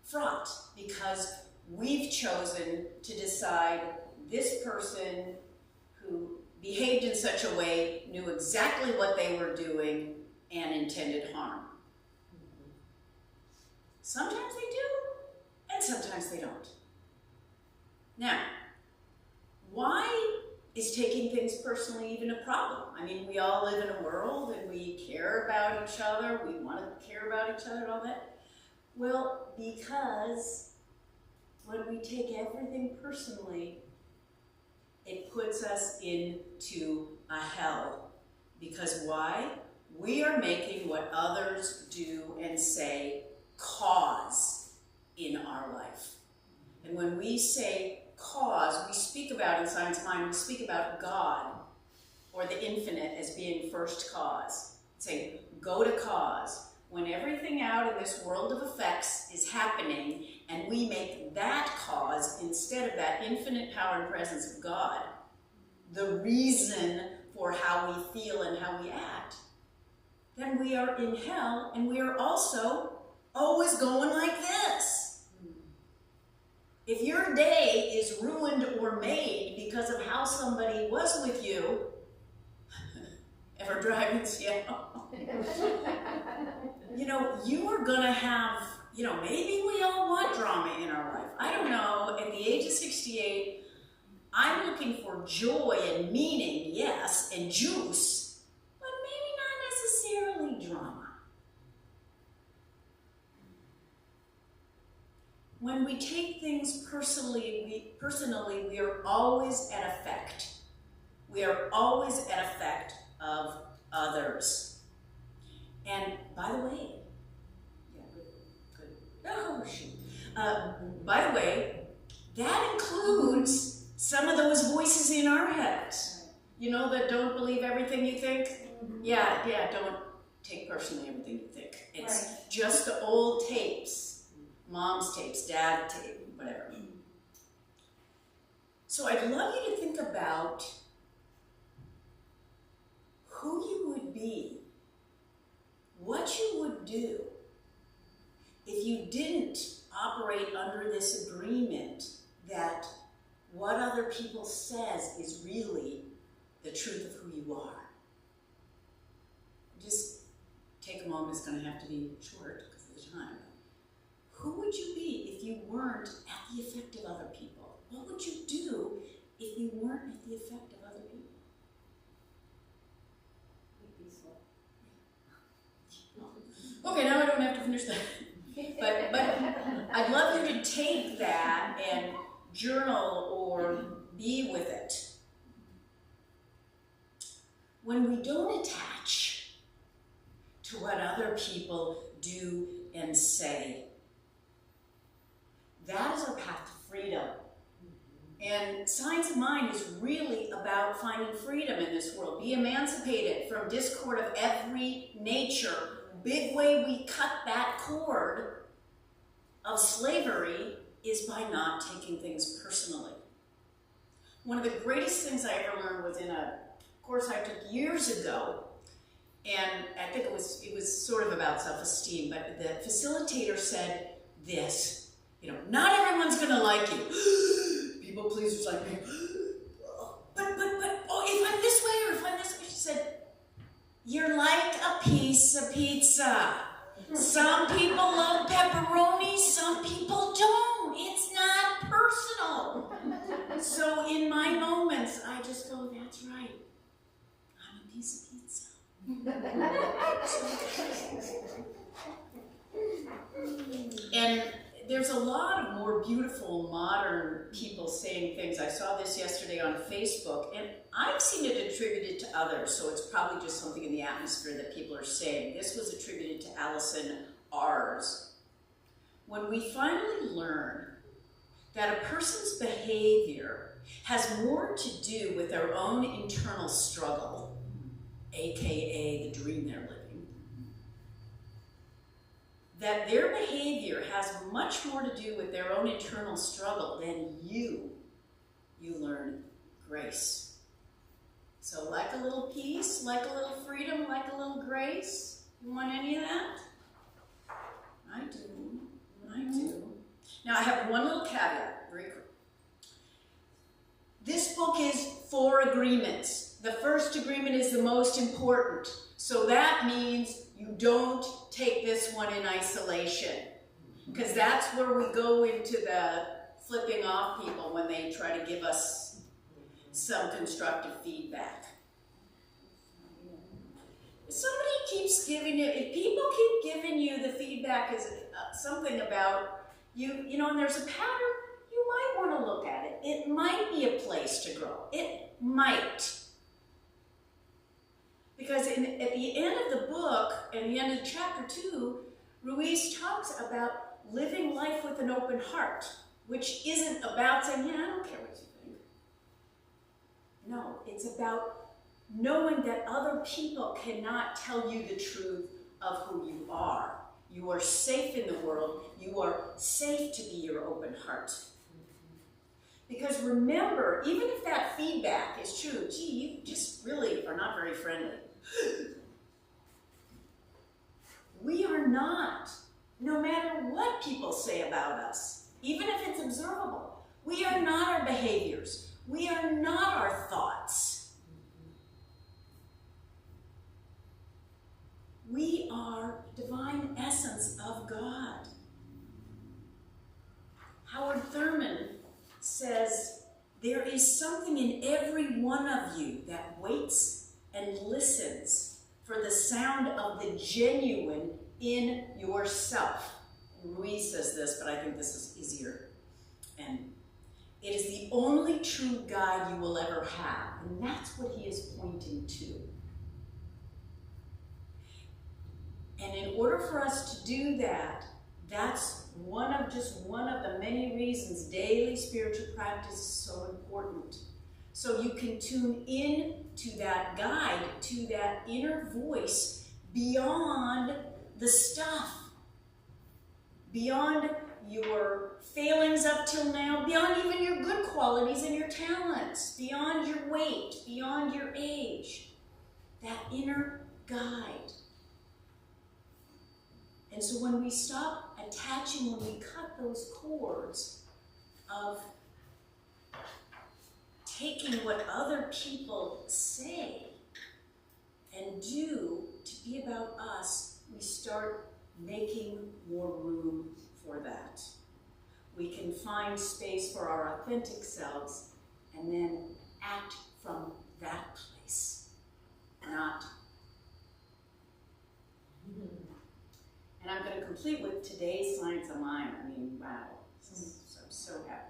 fraught, because we've chosen to decide this person who behaved in such a way knew exactly what they were doing and intended harm. Sometimes they do, and sometimes they don't. Now, why is taking things personally even a problem? I mean, we all live in a world and we care about each other, we want to care about each other and all that. Well, because when we take everything personally, it puts us into a hell. Because why? We are making what others do and say cause in our life. And when we say cause, we speak about, in Science Mind, we speak about God or the infinite as being first cause. Say, go to cause. When everything out in this world of effects is happening and we make that cause instead of that infinite power and presence of God, the reason for how we feel and how we act, then we are in hell, and we are also always going like this. If your day is ruined or made because of how somebody was with you, ever driving Seattle, you are gonna have, maybe we all want drama in our life. I don't know, at the age of 68, I'm looking for joy and meaning, yes, and juice, but maybe not necessarily drama. When we take things personally, we are always at effect. We are always at effect of others. And by the way, oh shoot. By the way, that includes some of those voices in our heads. That don't believe everything you think? Yeah, don't take personally everything you think. It's just the old tapes. Mom's tapes, dad tape, whatever. So I'd love you to think about who you would be, what you would do if you didn't operate under this agreement that what other people says is really the truth of who you are. Just take a moment, it's going to have to be short because of the time. Who would you be if you weren't at the effect of other people? What would you do if you weren't at the effect of other people? Okay, now I don't have to finish that. But I'd love you to take that and journal or be with it. When we don't attach to what other people do and say, that is our path to freedom. And Science of Mind is really about finding freedom in this world. Be emancipated from discord of every nature. Big way we cut that cord of slavery is by not taking things personally. One of the greatest things I ever learned was in a course I took years ago, and I think it was sort of about self-esteem, but the facilitator said this, not everyone's gonna like you. People pleasers like me. But, if I'm this way or if I'm this way, she said, you're like a piece of pizza. Some people love pepperoni, some people don't. It's not personal. So in my moments, I just go, that's right. I'm a piece of pizza. And there's a lot of more beautiful modern people saying things. I saw this yesterday on Facebook, and I've seen it attributed to others, so it's probably just something in the atmosphere that people are saying. This was attributed to Allison Ars. When we finally learn that a person's behavior has more to do with their own internal struggle, aka the dream they're living, that their behavior has much more to do with their own internal struggle than you learn grace. So like a little peace, like a little freedom, like a little grace, you want any of that? I do. Now I have one little caveat, very quick. This book is 4 agreements. The first agreement is the most important. So that means you don't take this one in isolation, because that's where we go into the flipping off people when they try to give us some constructive feedback. If somebody keeps giving you, if people keep giving you the feedback is something about you, and there's a pattern, you might want to look at it, it might be a place to grow. It might. Because at the end of the book, and the end of chapter 2, Ruiz talks about living life with an open heart, which isn't about saying, yeah, I don't care what you think. No, it's about knowing that other people cannot tell you the truth of who you are. You are safe in the world. You are safe to be your open heart. Because remember, even if that feedback is true, gee, you just really are not very friendly. We are not, no matter what people say about us, even if it's observable, we are not our behaviors. We are not our thoughts. We are divine essence of God. Howard Thurman says, there is something in every one of you that waits and listens for the sound of the genuine in yourself. Ruiz says this, but I think this is easier. And it is the only true guide you will ever have. And that's what he is pointing to. And in order for us to do that, that's one of the many reasons daily spiritual practice is so important. So you can tune in to that guide, to that inner voice beyond the stuff, beyond your failings up till now, beyond even your good qualities and your talents, beyond your weight, beyond your age. That inner guide. And so when we stop attaching, when we cut those cords of taking what other people say and do to be about us, we start making more room for that. We can find space for our authentic selves and then act from that place, not. And I'm going to complete with today's Science of Mind. I mean, wow, I'm so happy.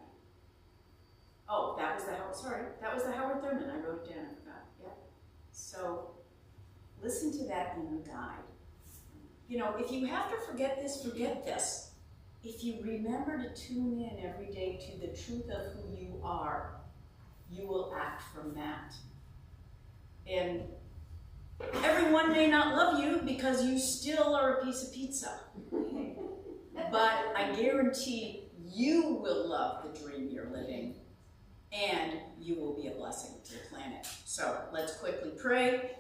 Oh, that was the Howard Thurman. I wrote it down, I forgot. Yeah. So listen to that inner guide. You know, if you have to forget this, forget this. If you remember to tune in every day to the truth of who you are, you will act from that. And everyone may not love you because you still are a piece of pizza. But I guarantee you will love the dream you're living, and you will be a blessing to the planet. So let's quickly pray.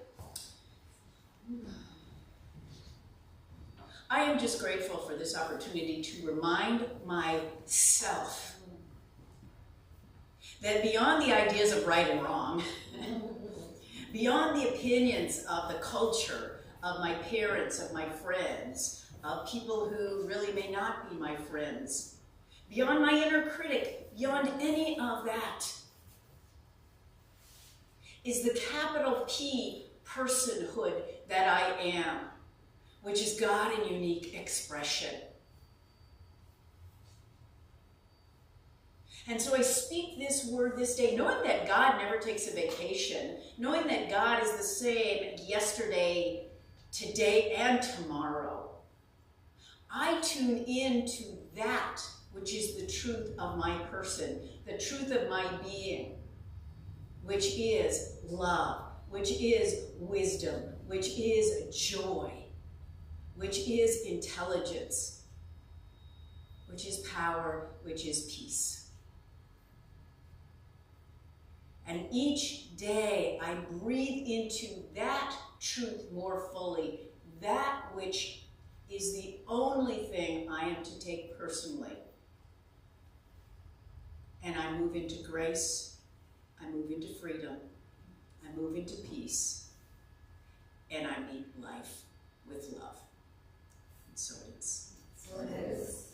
I am just grateful for this opportunity to remind myself that beyond the ideas of right and wrong, beyond the opinions of the culture, of my parents, of my friends, of people who really may not be my friends, beyond my inner critic, beyond any of that, is the capital P personhood that I am, which is God in unique expression. And so I speak this word this day, knowing that God never takes a vacation, knowing that God is the same yesterday, today, and tomorrow. I tune into that which is the truth of my person, the truth of my being, which is love, which is wisdom, which is joy, which is intelligence, which is power, which is peace. And each day I breathe into that truth more fully, that which is the only thing I am to take personally. And I move into grace, I move into freedom, I move into peace, and I meet life with love. And so it is. So it is.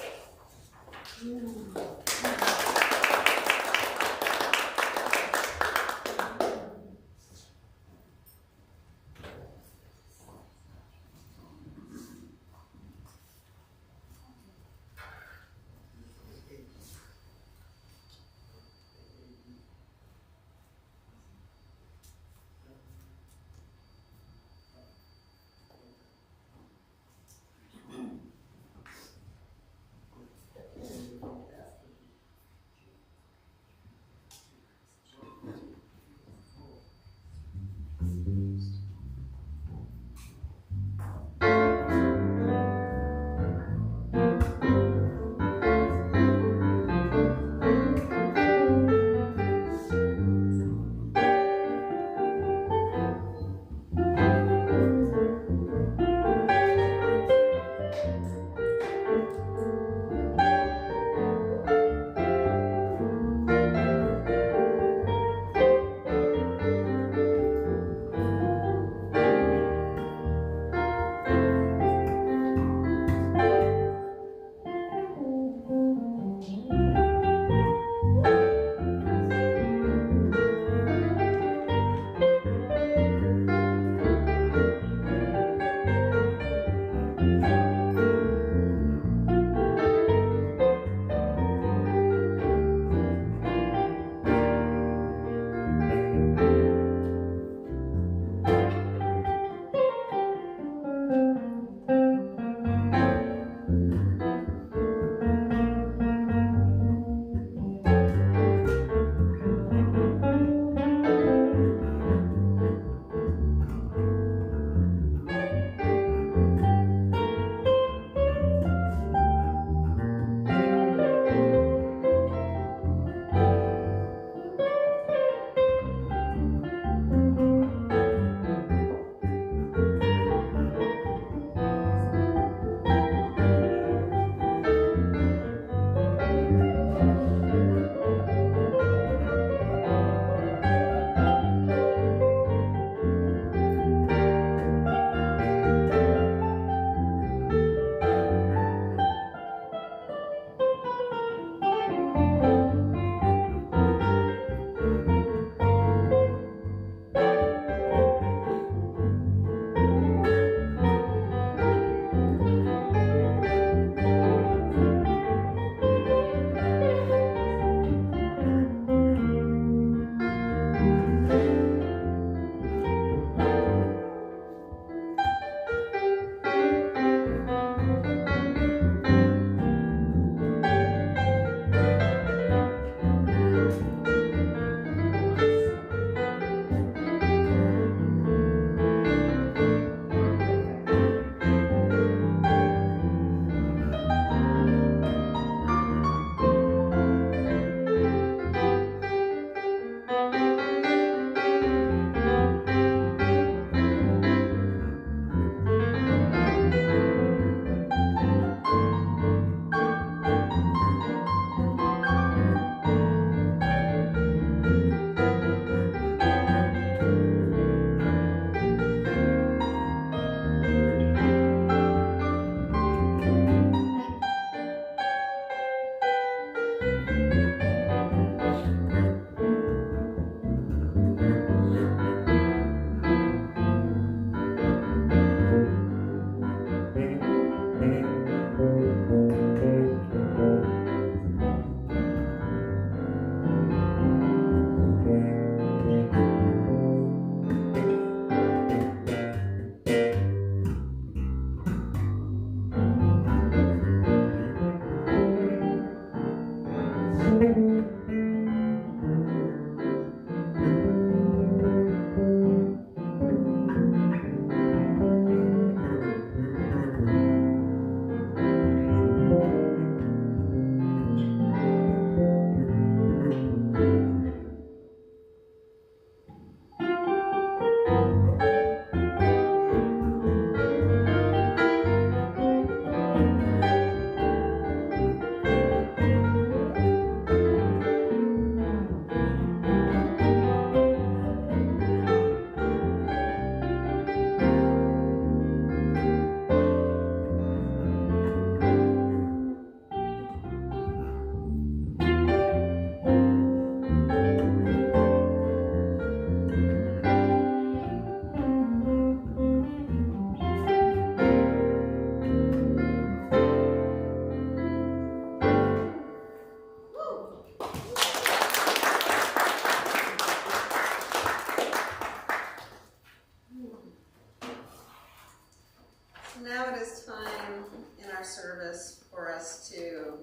now it is time in our service for us to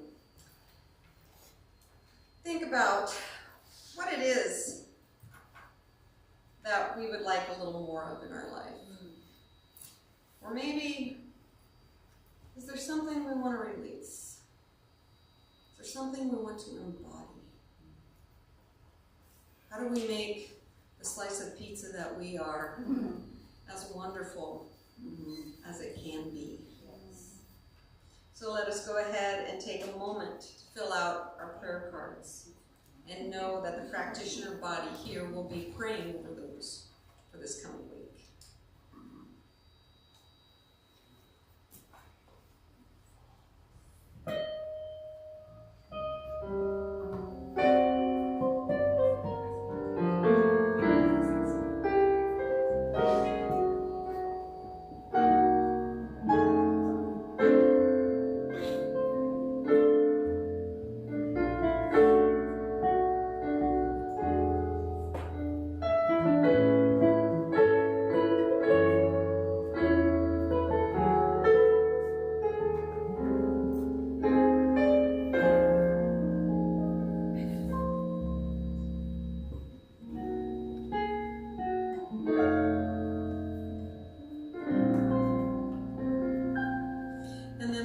think about what it is that we would like a little more of in our life. Or maybe, is there something we want to release? Is there something we want to embody? How do we make the slice of pizza that we are as wonderful as it can be? So let us go ahead and take a moment to fill out our prayer cards and know that the practitioner body here will be praying over those for this coming week.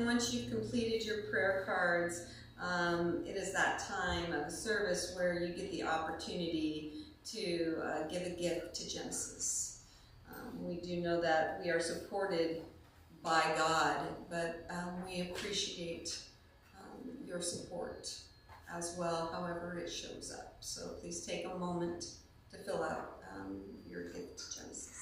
Once you've completed your prayer cards, it is that time of the service where you get the opportunity to give a gift to Genesis. We do know that we are supported by God, but we appreciate your support as well, however it shows up. So please take a moment to fill out your gift to Genesis.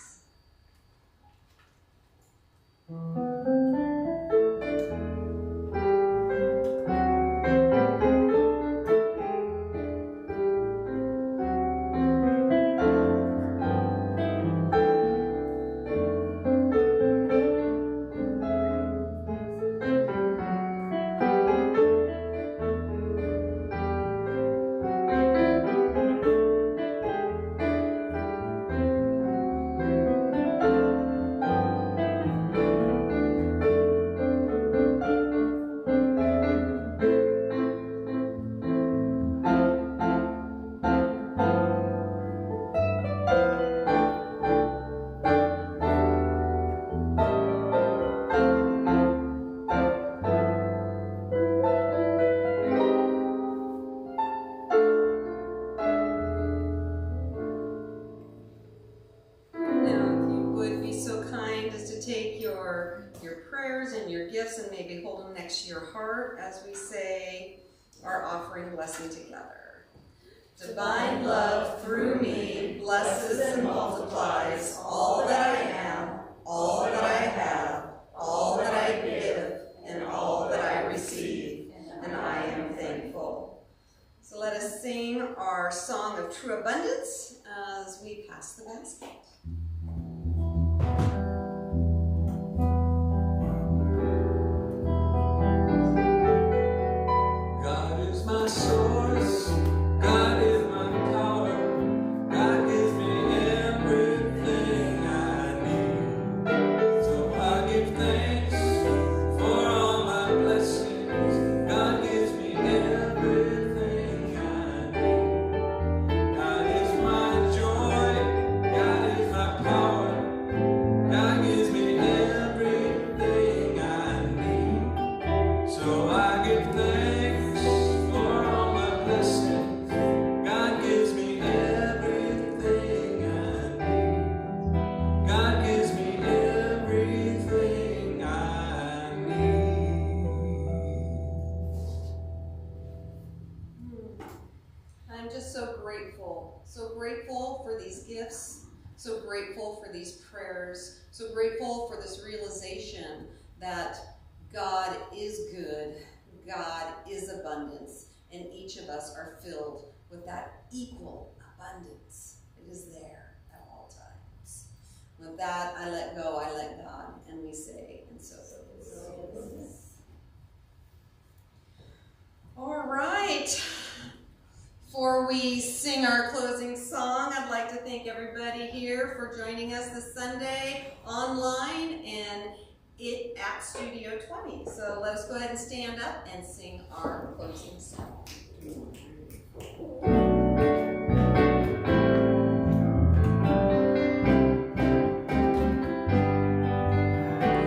And maybe hold them next to your heart as we say our offering blessing together. Divine love through me blesses and multiplies all that I am, all that I have, all that I give, and all that I receive, and I am thankful. So let us sing our song of true abundance as we pass the basket. So grateful for these gifts, so grateful for these prayers, so grateful for this realization that God is good, God is abundance, and each of us are filled with that equal abundance. It is there at all times. With that, I let go, I let God, and we say, and so it is. All right. Before we sing our closing song, I'd like to thank everybody here for joining us this Sunday online, and at Studio 20. So let us go ahead and stand up and sing our closing song.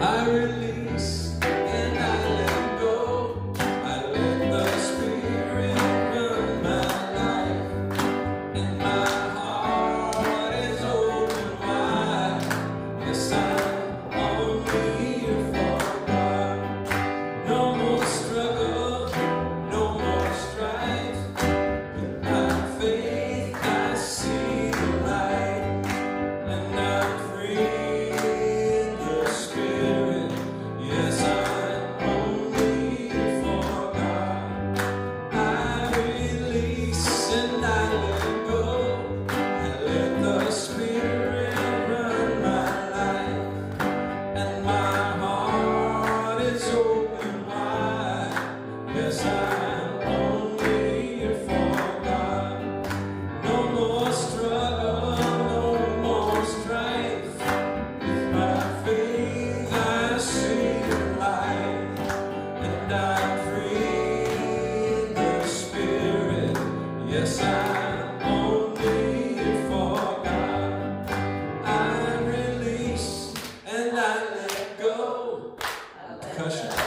I release and I let go. I let the Spirit run my life, and my heart is open wide. Yes, I'm only here for God. No more struggle, no more strife. With my faith, I see the light, and I'm free in the Spirit. Yes, I'm only for God. I release and I let go. I let the Spirit run my life, and my heart is open wide. Yes, I'm only for God. No more struggle, no more strife. With my faith, I see the light, and I'm free in the Spirit. Yes, I'm only for God. I release and I let go. Percussion.